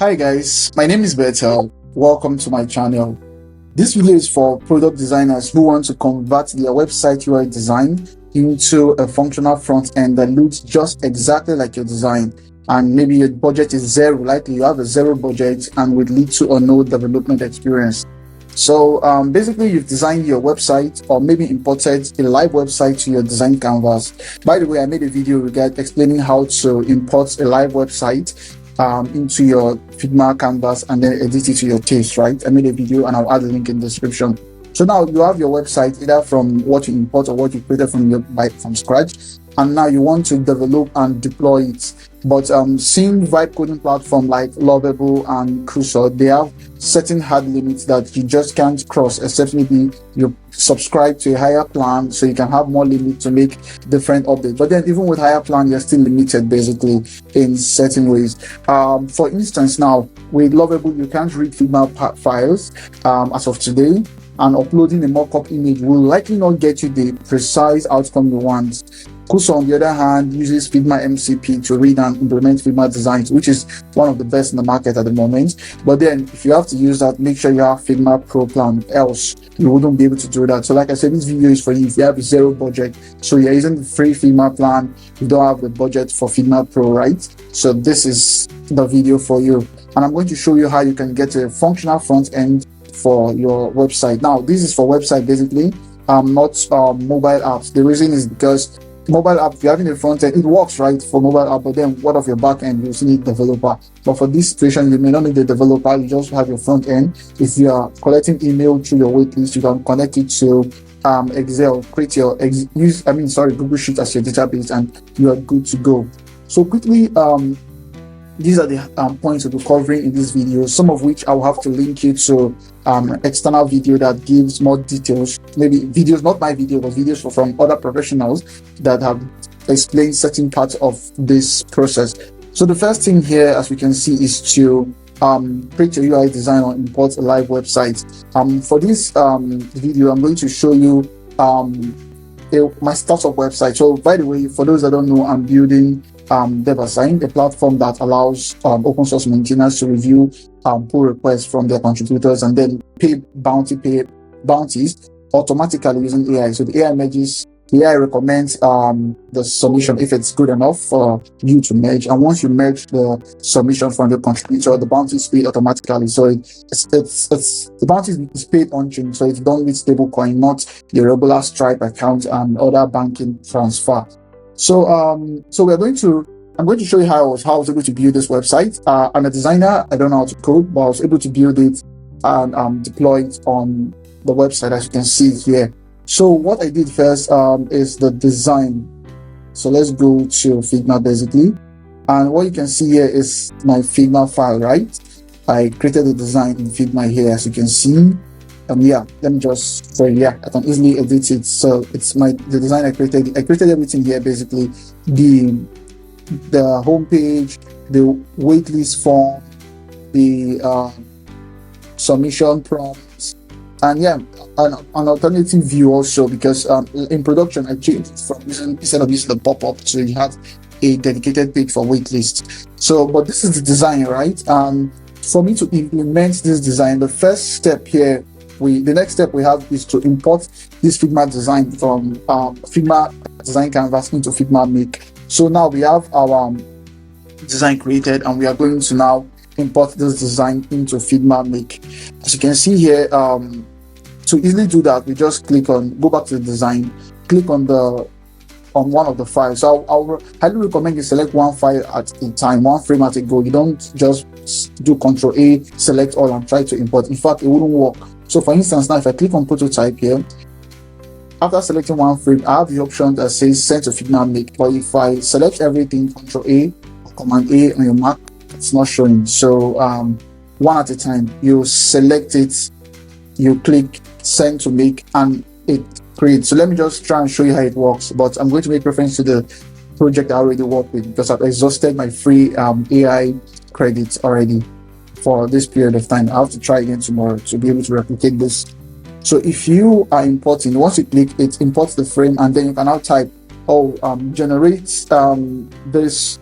Hi guys, my name is Bertel. Welcome to my channel. This video is for product designers who want to convert their website UI design into a functional front end that looks just exactly like your design. And maybe your budget is zero, likely you have a zero budget and with little or no development experience. So basically you've designed your website or maybe imported a live website to your design canvas. By the way, I made a video regarding explaining how to import a live website into your Figma canvas and then edit it to your taste, right? I made a video and I'll add a link in the description. So now you have your website either from what you import or what you created from scratch, and now you want to develop and deploy it. But seeing vibe coding platform like Lovable and Crusoe, they have certain hard limits that you just can't cross, except maybe you subscribe to a higher plan so you can have more limit to make different updates. But then even with higher plan, you're still limited basically in certain ways. For instance, now with Lovable, you can't read Figma files as of today, and uploading a mock-up image will likely not get you the precise outcome you want. Kuso, on the other hand, uses Figma MCP to read and implement Figma designs, which is one of the best in the market at the moment. But then if you have to use that, make sure you have Figma Pro plan, else you wouldn't be able to do that. So like I said, this video is for you if you have zero budget. So you're using the free Figma plan, you don't have the budget for Figma Pro, right? So this is the video for you. And I'm going to show you how you can get a functional front end for your website. Now, this is for website basically, not mobile apps. The reason is because mobile app, if you're having a front end, it works right for mobile app, but then what of your back end? You still need developer. But for this situation, you may not need the developer, you just have your front end. If you are collecting email through your waitlist, you can connect it to Excel, create your Google Sheet as your database, and you are good to go. So quickly, these are the points we'll be covering in this video, some of which I will have to link you to external video that gives more details, maybe videos, not my video, but videos from other professionals that have explained certain parts of this process. So the first thing here, as we can see, is to create your UI design or import a live website. For this video, I'm going to show you my startup website. So by the way, for those that don't know, I'm building DevTool, a platform that allows open source maintainers to review pull requests from their contributors and then pay bounties automatically using AI. So the AI recommends the submission if it's good enough for you to merge, and once you merge the submission from the contributor, the bounty is paid automatically. So the bounty is paid on chain, so it's done with stablecoin, not your regular Stripe account and other banking transfer. So I'm going to show you how I was able to build this website. I'm a designer. I don't know how to code, but I was able to build it and deploy it on the website, as you can see here. So what I did first is the design. So let's go to Figma basically, and what you can see here is my Figma file, right? I created the design in Figma here, as you can see. Yeah, let me just I can easily edit it. So it's the design I created. I created everything here basically: the homepage, the waitlist form, the submission prompts, and yeah, an alternative view also, because in production I changed from instead of using the pop-up to you have a dedicated page for waitlist. So, but this is the design, right? For me to implement this design, the first step here, the next step we have is to import this Figma design from Figma design canvas into Figma Make. So now we have our design created, and we are going to now import this design into Figma Make. As you can see here, to easily do that, we just go back to the design, click on one of the files. So I'll highly recommend you select one file at a time, one frame at a go. You don't just do Ctrl A, select all, and try to import. In fact, it wouldn't work. So for instance, now if I click on prototype here, after selecting one frame, I have the option that says send to Figma Make. But if I select everything, Ctrl A or Command A on your Mac, it's not showing. So one at a time, you select it, you click send to Make, and it creates. So let me just try and show you how it works. But I'm going to make reference to the project I already work with, because I've exhausted my free AI credits already for this period of time. I have to try again tomorrow to be able to replicate this. So if you are importing, once you click, it imports the frame, and then you can now type, generate this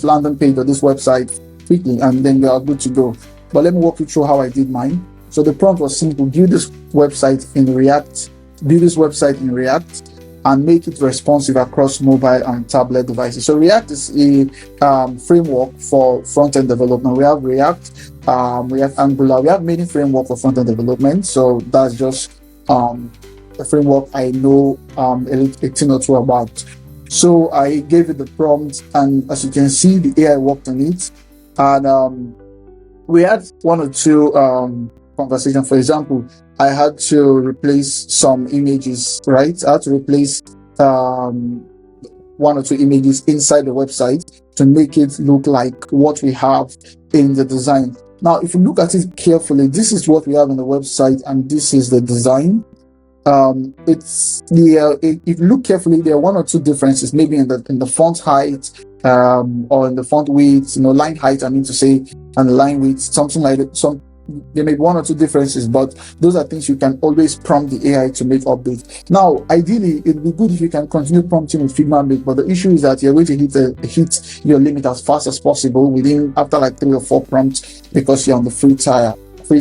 landing page or this website quickly, and then you are good to go. But let me walk you through how I did mine. So the prompt was simple: build this website in React, and make it responsive across mobile and tablet devices. So React is a framework for front-end development. We have React, we have Angular, we have many frameworks for front-end development. So that's just a framework I know a thing or two about. So I gave it the prompt, and as you can see, the AI worked on it, and we had one or two conversations. For example, I had to replace some images, right? I had to replace one or two images inside the website to make it look like what we have in the design. Now, if you look at it carefully, this is what we have in the website, and this is the design. If you look carefully, there are one or two differences, maybe in the font height, or in the font width, line height, I mean to say, and line width, something like that. There may be one or two differences, but those are things you can always prompt the AI to make updates. Now, ideally, it would be good if you can continue prompting with Figma Make, but the issue is that you're going to hit your limit as fast as possible after like 3 or 4 prompts, because you're on the free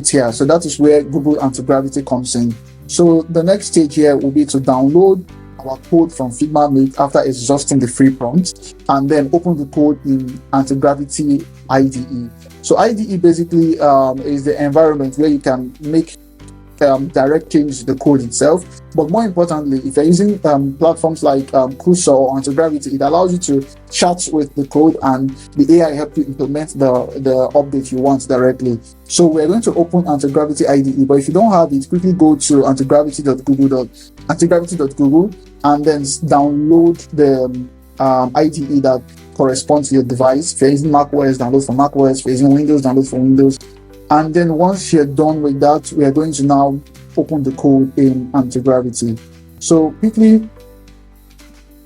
tier. So that is where Google Anti-Gravity comes in. So the next stage here will be to download our code from Figma Make after exhausting the free prompt, and then open the code in Anti-Gravity IDE. So IDE basically is the environment where you can make direct changes to the code itself. But more importantly, if you're using platforms like Cursor or Anti-Gravity, it allows you to chat with the code, and the AI help you implement the update you want directly. So we're going to open Anti-Gravity IDE, but if you don't have it, quickly go to antigravity.google, and then download the IDE that corresponds to your device. If you're using macOS, download for macOS. If you're using Windows, download for Windows. And then once you're done with that, we are going to now open the code in Anti-Gravity. So quickly,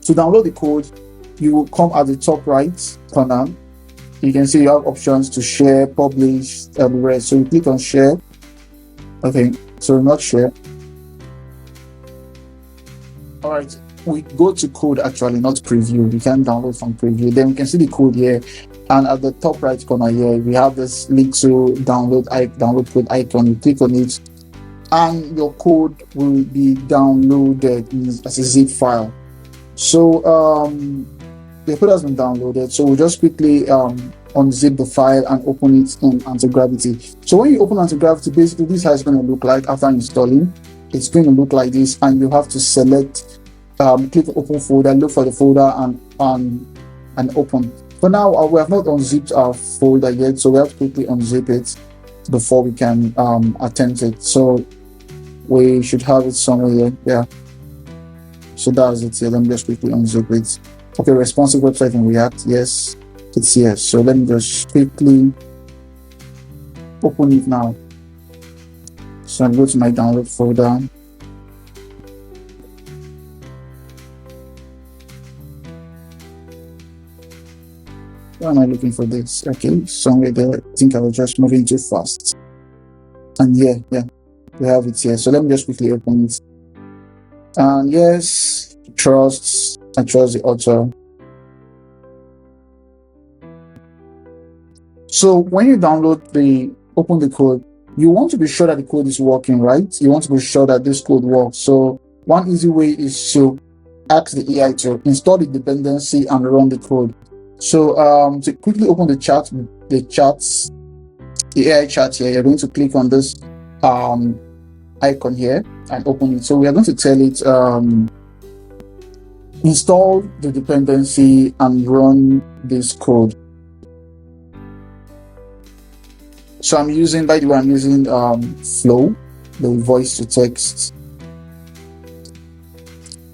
to download the code, you will come at the top right corner. You can see you have options to share, publish, rest. So you click on share. Okay, so not share. All right, we go to code actually, not preview. We can download from preview. Then we can see the code here, and at the top right corner here, we have this link to download code icon. You click on it, and your code will be downloaded as a zip file. So the code has been downloaded. So we'll just quickly unzip the file and open it in Anti-Gravity. So when you open Anti-Gravity, basically this is how it's going to look like after installing. It's going to look like this, and you have to select, click open folder, look for the folder, and open. For now, we have not unzipped our folder yet, so we have to quickly unzip it before we can attempt it. So we should have it somewhere here. Yeah. So that's it here. Let me just quickly unzip it. Okay, responsive website in React. Yes, it's here. So let me just quickly open it now. So I'll go to my download folder. Why am I looking for this? Okay, somewhere there. I think I was just moving too fast. And yeah, we have it here. So let me just quickly open it. And yes, I trust the author. So when you open the code, you want to be sure that the code is working, right? You want to be sure that this code works. So one easy way is to ask the AI to install the dependency and run the code. So to quickly open the AI chat here, you're going to click on this icon here and open it. So we are going to tell it install the dependency and run this code. So I'm using Flow, the voice to text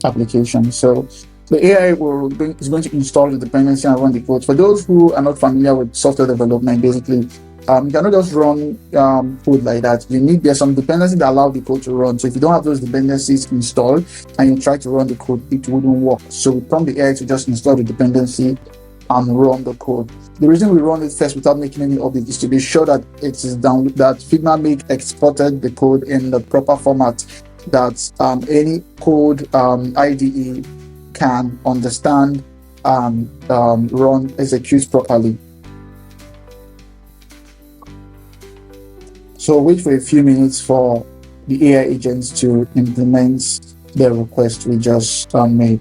application. So the AI is going to install the dependency and run the code. For those who are not familiar with software development, basically, you cannot just run code like that. There's some dependencies that allow the code to run. So if you don't have those dependencies installed and you try to run the code, it wouldn't work. So we prompt the AI to just install the dependency and run the code. The reason we run it first without making any update is to be sure that it is down, that Figma Make exported the code in the proper format that any code IDE can understand and execute properly. So wait for a few minutes for the AI agents to implement the request we just made.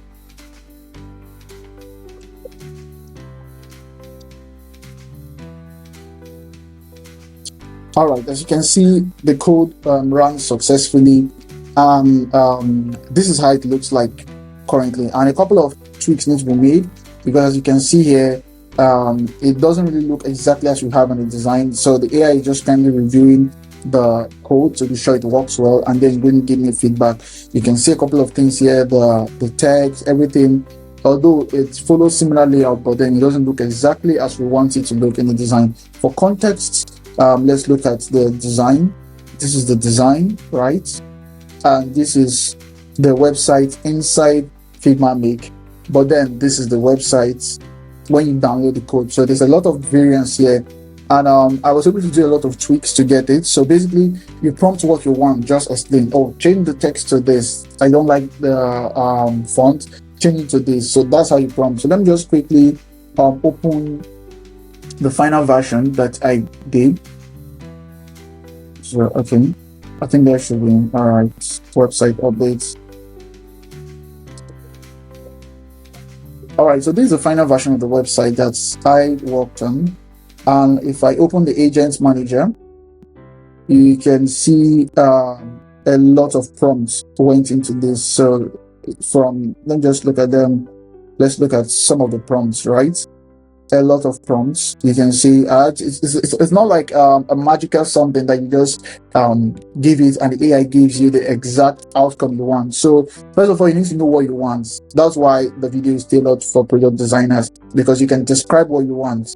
All right, as you can see, the code runs successfully, and this is how it looks like currently. And a couple of tweaks need to be made, because as you can see here, it doesn't really look exactly as we have in the design. So the AI is just kindly reviewing the code to be sure it works well, and then going to give me feedback. You can see a couple of things here, the text, everything. Although it follows similar layout, but then it doesn't look exactly as we want it to look in the design. For context, let's look at the design. This is the design, right? And this is the website inside Figma Make. But then this is the website when you download the code. So there's a lot of variance here. And I was able to do a lot of tweaks to get it. So basically, you prompt what you want, just explain, oh, change the text to this. I don't like the font, change it to this. So that's how you prompt. So let me just quickly open the final version that I did. So okay, I think that should be all right. Website updates. All right, so this is the final version of the website that I worked on. And if I open the agents manager, you can see a lot of prompts went into this. So let's just look at them. Let's look at some of the prompts, right? A lot of prompts. You can see it's not like a magical something that you just give it and the AI gives you the exact outcome you want. So first of all, you need to know what you want. That's why the video is tailored for product designers, because you can describe what you want.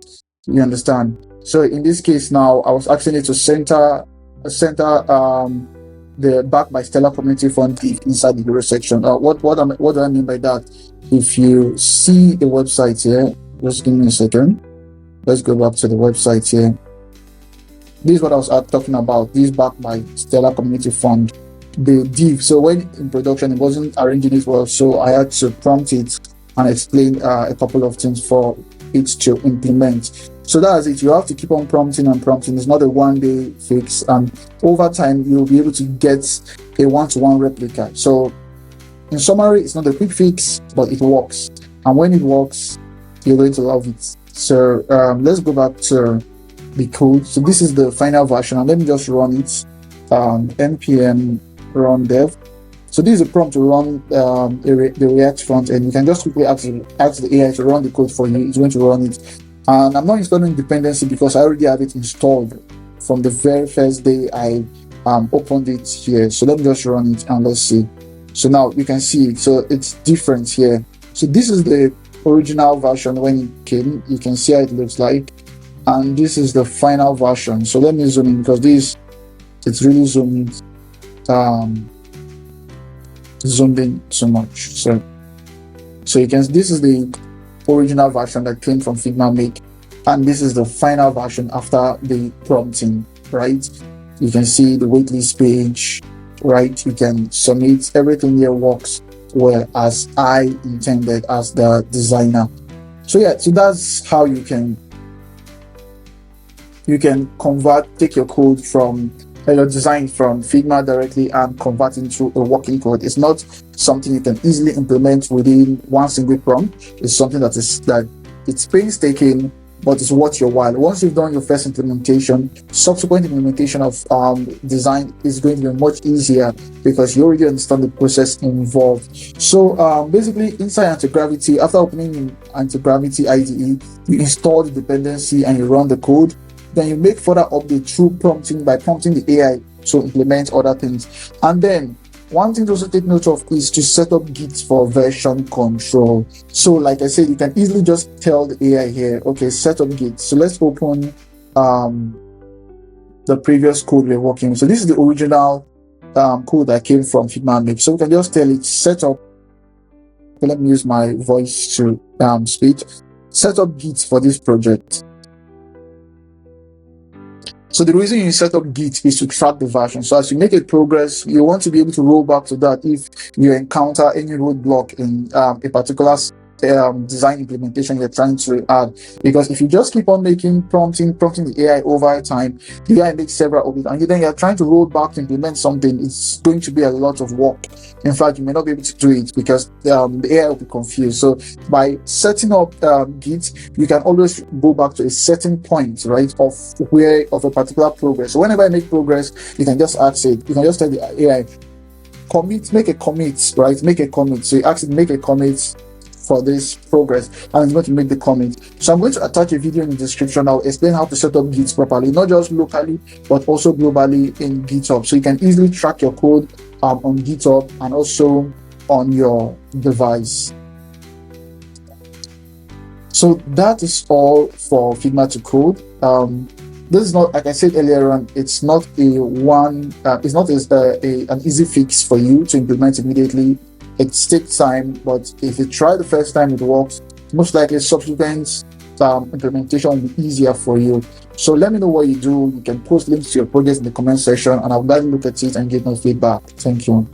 You understand? So in this case now, I was asking it to center the back by Stellar Community Fund inside the hero section. What do I mean by that? If you see the website here, just give me a second. Let's go back to the website here. This is what I was talking about. This backed by Stellar Community Fund. The div. So when in production, it wasn't arranging it well, so I had to prompt it and explain a couple of things for it to implement. So that's it. You have to keep on prompting and prompting. It's not a one-day fix, and over time you'll be able to get a one-to-one replica. So in summary, it's not a quick fix, but it works. And when it works, you're going to love it. So let's go back to the code. So this is the final version, and let me just run it. npm run dev. So this is a prompt to run the React front end. You can just quickly ask the AI to run the code for you. It's going to run it. And I'm not installing dependency because I already have it installed from the very first day I opened it here. So let me just run it and let's see. So now you can see it. So it's different here. So this is the original version when it came. You can see how it looks like. And this is the final version. So let me zoom in, because it's really zoomed in so much. So you can, this is the original version that came from Figma Make, and this is the final version after the prompting, right? You can see the waitlist page, right? You can submit, everything here works well as I intended as the designer. So yeah, so that's how you can take your code from your design from Figma directly and convert into a working code. It's not something you can easily implement within one single prompt. It's something that it's painstaking, but it's worth your while. Once you've done your first implementation, subsequent implementation of design is going to be much easier because you already understand the process involved. So basically, inside Anti-Gravity, after opening Anti-Gravity IDE, you install the dependency and you run the code. Then you make further updates through prompting by prompting the AI to implement other things. And then one thing to also take note of is to set up Git for version control. So like I said, you can easily just tell the AI here, okay, set up Git. So let's open the previous code we're working with. So this is the original code that came from Figma Make. So we can just tell it set up. Okay, let me use my voice to speak. Set up Git for this project. So the reason you set up Git is to track the version. So as you make it progress, you want to be able to roll back to that if you encounter any roadblock in a particular design implementation you're trying to add. Because if you just keep on prompting the AI over time, the AI makes several of it, and then you're trying to roll back to implement something, it's going to be a lot of work. In fact, you may not be able to do it because the AI will be confused. So by setting up Git, you can always go back to a certain point, right, of a particular progress. So whenever I make progress, you can just ask it, you can just tell the AI, make a commit, right? Make a commit. So you ask it, make a commit for this progress, and it's going to make the commit. So I'm going to attach a video in the description. I'll explain how to set up Git properly, not just locally, but also globally in GitHub. So you can easily track your code on GitHub and also on your device. So that is all for Figma to code. This is not, like I said earlier on, it's not an easy fix for you to implement immediately. It takes time, but if you try the first time it works, most likely subsequent implementation will be easier for you. So let me know what you do. You can post links to your projects in the comment section, and I'll gladly look at it and give my feedback. Thank you.